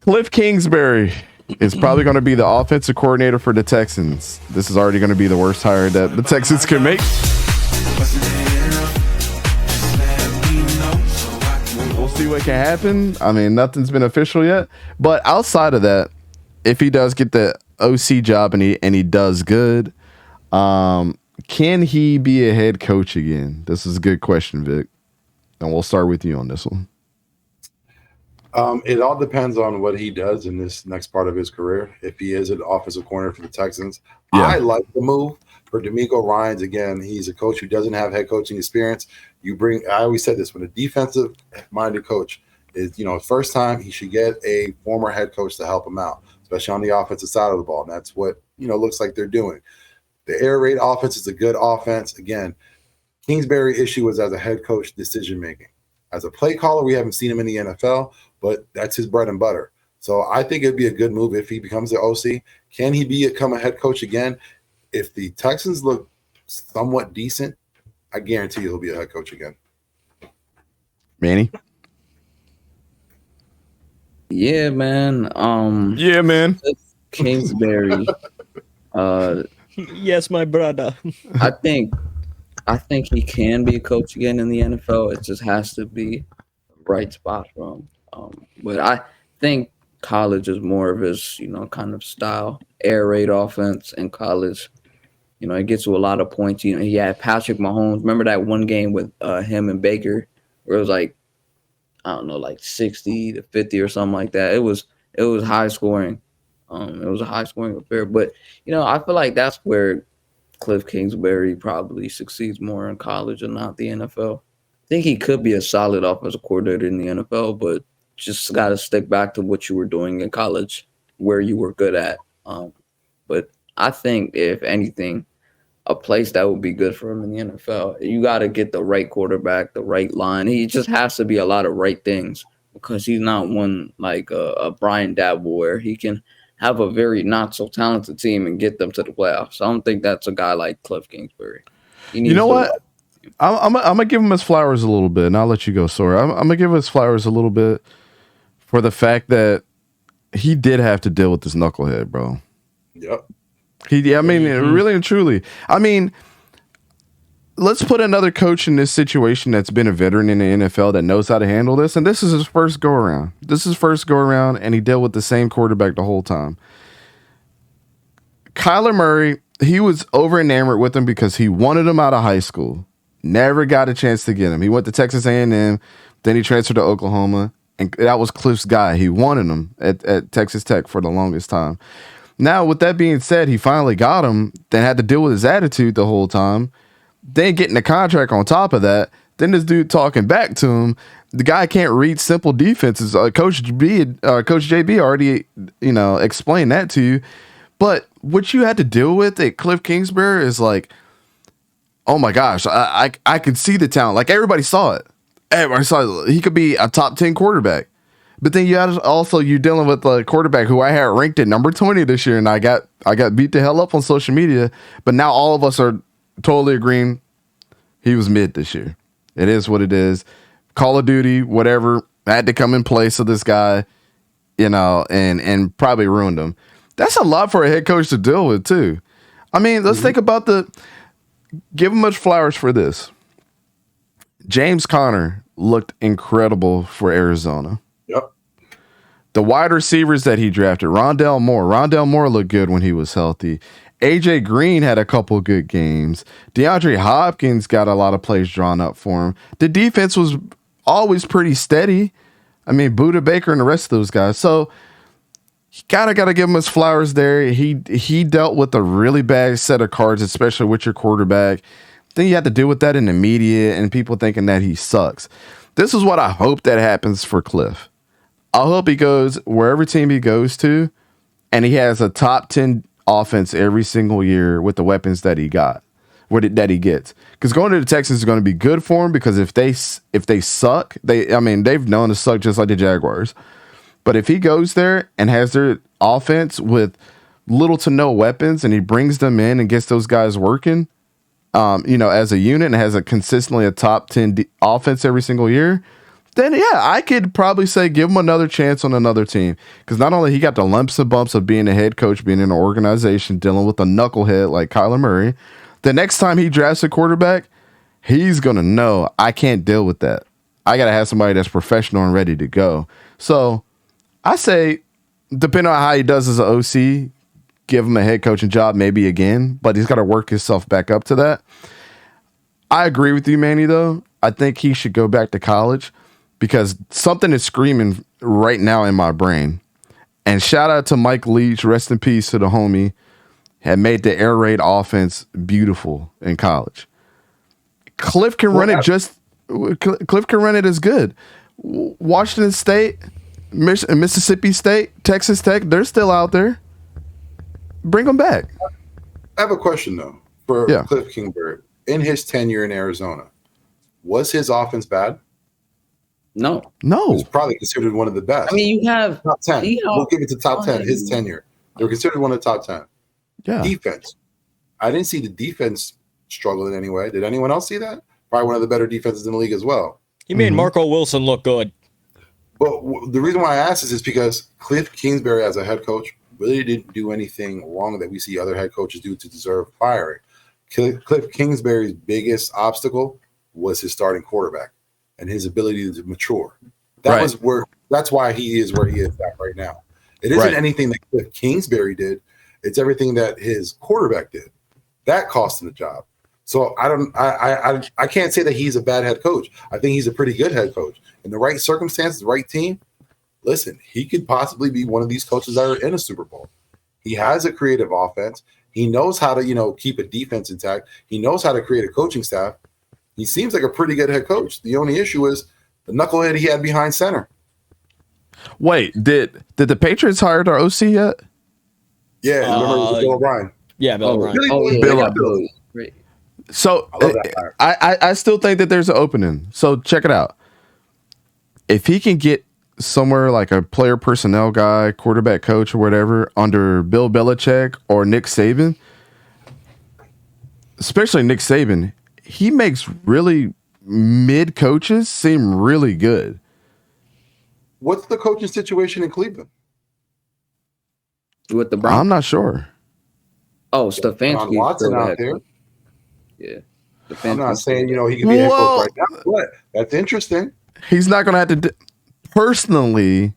Kliff Kingsbury is probably going to be the offensive coordinator for the Texans. This is already going to be the worst hire that the Texans can make. We'll see what can happen. I mean, nothing's been official yet. But outside of that, if he does get the OC job and he does good, can he be a head coach again? This is a good question, Vic. And we'll start with you on this one. It all depends on what he does in this next part of his career. If he is an offensive coordinator for the Texans, I like the move for D'Amico Ryans. Again, he's a coach who doesn't have head coaching experience. I always said this, when a defensive-minded coach is, first time, he should get a former head coach to help him out, especially on the offensive side of the ball. And that's what, looks like they're doing. The air raid offense is a good offense. Again, Kingsbury issue was as a head coach decision-making. As a play caller, we haven't seen him in the NFL, but that's his bread and butter. So I think it'd be a good move if he becomes the OC. Can he become a head coach again? If the Texans look somewhat decent, I guarantee he'll be a head coach again. Manny? Yeah, man. Kingsbury. Yes, my brother. I think he can be a coach again in the NFL. It just has to be the right spot for him. But I think college is more of his, kind of style. Air raid offense in college. It gets to a lot of points. He had Patrick Mahomes. Remember that one game with him and Baker where it was like 60 to 50 or something like that. It was high scoring. It was a high scoring affair. But, I feel like that's where Kliff Kingsbury probably succeeds more in college and not the NFL. I think he could be a solid offensive coordinator in the NFL, but just got to stick back to what you were doing in college, where you were good at. But I think, if anything, a place that would be good for him in the NFL, you got to get the right quarterback, the right line. He just has to be a lot of right things, because he's not one like a Brian Daboll where he can have a very not so talented team and get them to the playoffs. I don't think that's a guy like Kliff Kingsbury. You know what? I'm gonna give him his flowers a little bit, and I'll let you go, Sora. I'm gonna give his flowers a little bit for the fact that he did have to deal with this knucklehead, bro. Yep. Really and truly. I mean, let's put another coach in this situation that's been a veteran in the NFL that knows how to handle this, and this is his first go around. And he dealt with the same quarterback the whole time. Kyler Murray, he was over enamored with him because he wanted him out of high school. Never got a chance to get him. He went to Texas A&M, then he transferred to Oklahoma, and that was Kliff's guy. He wanted him at Texas Tech for the longest time. Now, with that being said, he finally got him, then had to deal with his attitude the whole time, then getting the contract on top of that, then this dude talking back to him. The guy can't read simple defenses. Coach JB already, explained that to you. But what you had to deal with at Kliff Kingsbury is like, oh my gosh, I could see the talent. Like, everybody saw it. Everybody saw it. He could be a top 10 quarterback. But then you're dealing with a quarterback who I had ranked at number 20 this year, and I got beat the hell up on social media. But now all of us are totally agreeing he was mid this year. It is what it is. Call of Duty, whatever, had to come in place of this guy, and probably ruined him. That's a lot for a head coach to deal with, too. I mean, let's think about give him much flowers for this. James Conner looked incredible for Arizona. Yep. The wide receivers that he drafted, Rondell Moore looked good when he was healthy. AJ Green had a couple good games. DeAndre Hopkins got a lot of plays drawn up for him. The defense was always pretty steady. I mean, Budda Baker and the rest of those guys. So you gotta give him his flowers there. He dealt with a really bad set of cards, especially with your quarterback. Then you have to deal with that in the media and people thinking that he sucks. This is what I hope that happens for Kliff. I hope he goes wherever team he goes to, and he has a top 10 offense every single year with the weapons that he gets. Because going to the Texans is going to be good for him, because if they suck, they've known to suck just like the Jaguars. But if he goes there and has their offense with little to no weapons, and he brings them in and gets those guys working, as a unit, and has consistently a top 10 offense every single year, then yeah, I could probably say give him another chance on another team. Because not only he got the lumps and bumps of being a head coach, being in an organization, dealing with a knucklehead like Kyler Murray, the next time he drafts a quarterback, he's going to know I can't deal with that. I got to have somebody that's professional and ready to go. So I say, depending on how he does as an OC, give him a head coaching job maybe again, but he's got to work himself back up to that. I agree with you, Manny, though. I think he should go back to college because something is screaming right now in my brain. And shout out to Mike Leach, rest in peace to the homie, had made the air raid offense beautiful in college. Kliff can run it Kliff can run it as good. Washington State, Mississippi State, Texas Tech, they're still out there. Bring them back. I have a question, though, for Kliff Kingsbury. In his tenure in Arizona, was his offense bad? No. It was probably considered one of the best. I mean, you have top 10. We'll give it to top 10, his tenure. They were considered one of the top 10. Yeah. Defense. I didn't see the defense struggle in any way. Did anyone else see that? Probably one of the better defenses in the league as well. He made Marco Wilson look good. But the reason why I ask this is because Kliff Kingsbury as a head coach really didn't do anything wrong that we see other head coaches do to deserve firing. Kliff Kingsbury's biggest obstacle was his starting quarterback and his ability to mature. That's why he is where he is at right now. It isn't anything that Kliff Kingsbury did. It's everything that his quarterback did. That cost him the job. So I can't say that he's a bad head coach. I think he's a pretty good head coach. In the right circumstances, the right team, listen, he could possibly be one of these coaches that are in a Super Bowl. He has a creative offense. He knows how to, keep a defense intact. He knows how to create a coaching staff. He seems like a pretty good head coach. The only issue is the knucklehead he had behind center. Wait, did the Patriots hire their OC yet? Yeah, remember it was Bill O'Brien. Yeah, Bill O'Brien. Bill O'Brien. Great. So I still think that there's an opening. So check it out. If he can get somewhere like a player personnel guy, quarterback coach or whatever under Bill Belichick or Nick Saban, especially Nick Saban, he makes really mid coaches seem really good. What's the coaching situation in Cleveland? With the Browns? I'm not sure. Oh, Stefanski. Watson out there. Yeah. I'm not saying, he could be a head coach right now, but that's interesting. He's not going to have to personally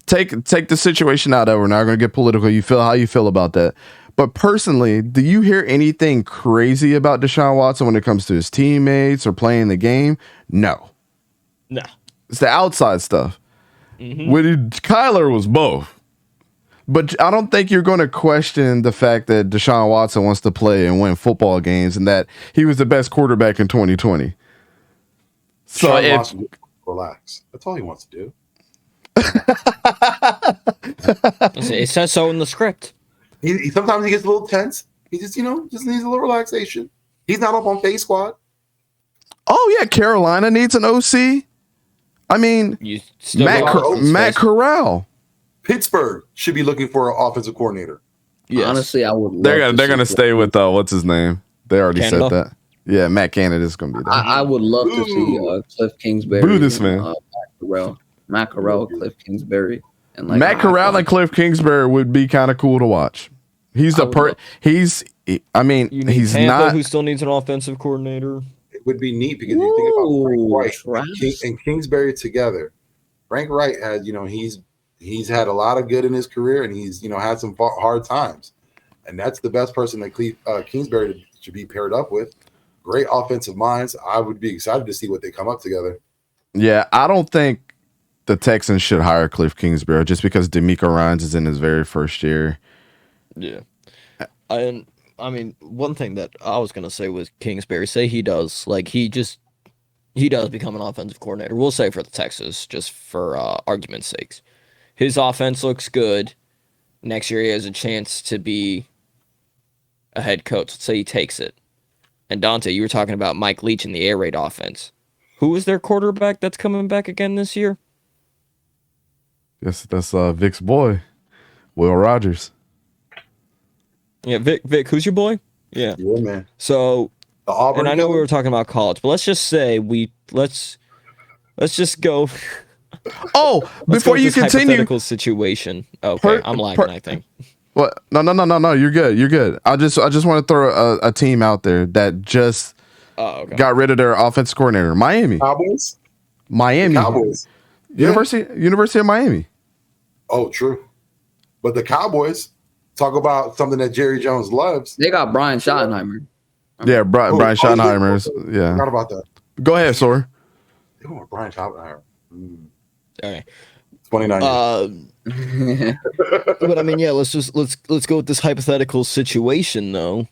take the situation out of. We're not going to get political. You feel how you feel about that. But personally, do you hear anything crazy about Deshaun Watson when it comes to his teammates or playing the game? No. It's the outside stuff. With Kyler was both. But I don't think you're going to question the fact that Deshaun Watson wants to play and win football games and that he was the best quarterback in 2020. So relax. That's all he wants to do. It says so in the script. He sometimes he gets a little tense. He just needs a little relaxation. He's not up on face squad. Oh yeah, Carolina needs an OC. I mean, Matt Corral. Pittsburgh should be looking for an offensive coordinator. Yes. Honestly, I would. They're gonna stay with what's his name? They already said that. Yeah, Matt Canada's gonna be there. I would love to see Kliff Kingsbury. Boo this man. Matt Corral, Kliff Kingsbury, and Matt Corral and Kliff Kingsbury would be kind of cool to watch. He's Tampa, he's not. Who still needs an offensive coordinator? It would be neat because you think about Frank Wright and Kingsbury together. Frank Wright has, he's had a lot of good in his career, and he's had some hard times, and that's the best person that Kingsbury should be paired up with. Great offensive minds. I would be excited to see what they come up together. Yeah, I don't think the Texans should hire Kliff Kingsbury just because DeMeco Ryans is in his very first year. Yeah, and I mean, one thing that I was gonna say was Kingsbury. Say he does become an offensive coordinator. We'll say for the Texans, just for argument's sakes. His offense looks good. Next year he has a chance to be a head coach. Let's say he takes it. And Dante, you were talking about Mike Leach in the air raid offense. Who is their quarterback that's coming back again this year? Yes, that's Vic's boy, Will Rogers. Yeah, Vic, who's your boy? Yeah, man. So, the Auburn. And I know we were talking about college, but let's just say Let's just go. Oh, Let's go before with you this continue, hypothetical situation. Okay, I'm lagging. I think. what? No. You're good. You're good. I just want to throw a team out there that just Oh, okay. got rid of their offensive coordinator. Miami. Cowboys. Miami. The Cowboys. University of Miami. Oh, true. But the Cowboys, talk about something that Jerry Jones loves. They got Brian Schottenheimer. Yeah, Brian Schottenheimer's. Yeah. Forgot about that. Go ahead, Sor. They went with Brian Schottenheimer. All right. 29 years. But I mean, yeah, let's go with this hypothetical situation though.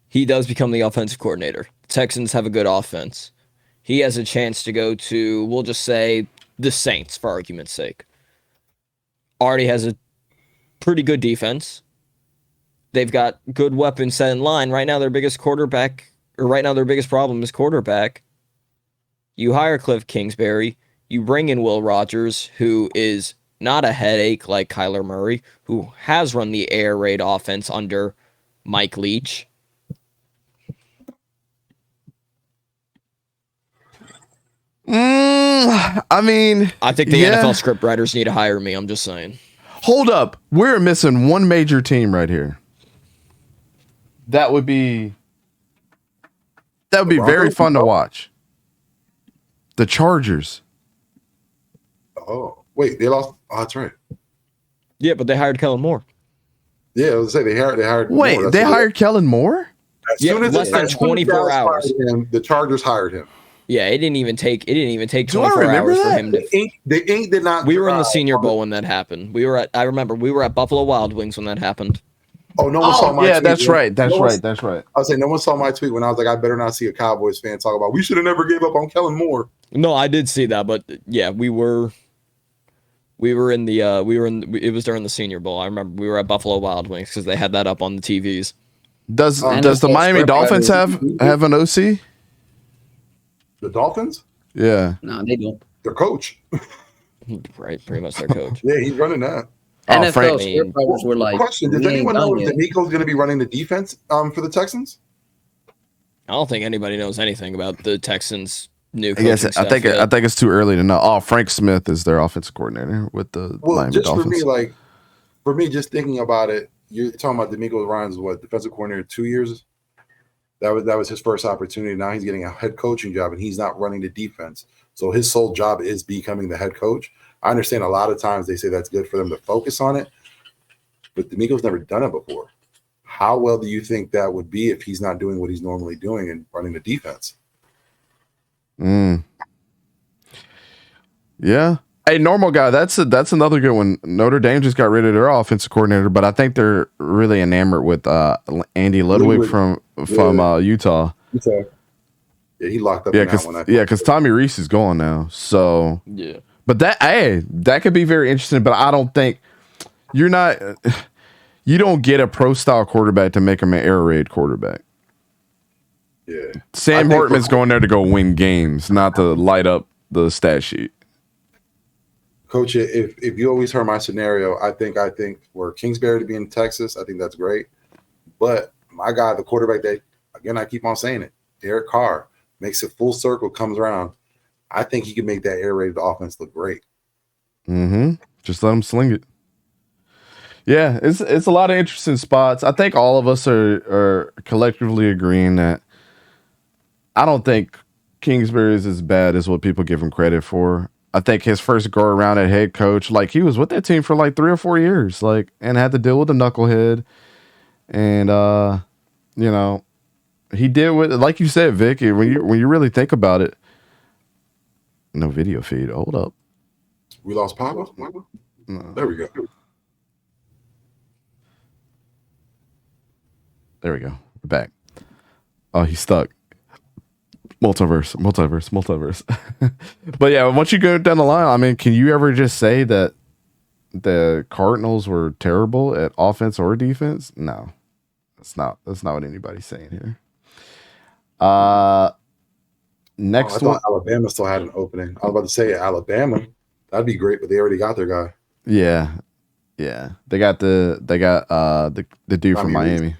He does become the offensive coordinator. Texans have a good offense. He has a chance to go to, we'll just say, the Saints for argument's sake. Already has a pretty good defense. They've got good weapons set in line. Right now their biggest problem is quarterback. You hire Kliff Kingsbury. You bring in Will Rogers, who is not a headache like Kyler Murray, who has run the air raid offense under Mike Leach. I mean, I think the NFL script writers need to hire me. I'm just saying. Hold up. We're missing one major team right here. That would be very fun to watch. The Chargers. Oh, wait, they lost. Oh, that's right. Yeah, but they hired Kellen Moore. Yeah, I was gonna say they hired. Wait, Moore. they hired Kellen Moore? Yeah, less than 24 hours. The Chargers hired him. Yeah, it didn't even take 24 remember hours that? for him to. The ink did not. We were in the Senior Bowl when that happened. I remember we were at Buffalo Wild Wings when that happened. Oh, no one saw my tweet. Yeah, that's right. I was saying no one saw my tweet when I was like, I better not see a Cowboys fan talk about we should have never gave up on Kellen Moore. No, I did see that, but yeah, it was during the Senior Bowl. I remember we were at Buffalo Wild Wings because they had that up on the TVs. Does the Miami Dolphins have an OC? The Dolphins? Yeah. No, they don't. Their coach. Right, pretty much their coach. Yeah, he's running that. NFL script writers were like, question: does anyone know if D'Amico's going to be running the defense for the Texans? I don't think anybody knows anything about the Texans' new coaching staff. I think it's too early to know. Oh, Frank Smith is their offensive coordinator with the Miami just Dolphins. For me, just thinking about it, you're talking about D'Amico Ryans, defensive coordinator 2 years. That was his first opportunity. Now he's getting a head coaching job, and he's not running the defense. So his sole job is becoming the head coach. I understand a lot of times they say that's good for them to focus on it, but D'Amico's never done it before. How well do you think that would be if he's not doing what he's normally doing and running the defense? Yeah. Hey, normal guy. That's another good one. Notre Dame just got rid of their offensive coordinator, but I think they're really enamored with Andy Ludwig from Utah. Yeah, he locked up. Yeah, because Tommy Reese is gone now. So yeah. But that could be very interesting. But I don't think you don't get a pro style quarterback to make him an air raid quarterback. Yeah, Sam Hartman's going there to go win games, not to light up the stat sheet. Coach, if you always heard my scenario, I think for Kingsbury to be in Texas, I think that's great. But my guy, the quarterback that, again, I keep on saying it, Derek Carr makes it full circle, comes around. I think he can make that air raid offense look great. Just let him sling it. Yeah, it's a lot of interesting spots. I think all of us are collectively agreeing that I don't think Kingsbury is as bad as what people give him credit for. I think his first go around at head coach, like he was with that team for like 3 or 4 years, like, and had to deal with a knucklehead. And he did with, like you said, Vic, when you really think about it. No video feed. Hold up. We lost Papa? No. There we go. There we go. We're back. Oh, he's stuck. Multiverse. But yeah, once you go down the line, I mean, can you ever just say that the Cardinals were terrible at offense or defense? No. That's not what anybody's saying here. Next one. Alabama still had an opening. I was about to say Alabama. That'd be great, but they already got their guy. Yeah. They got the dude from Miami.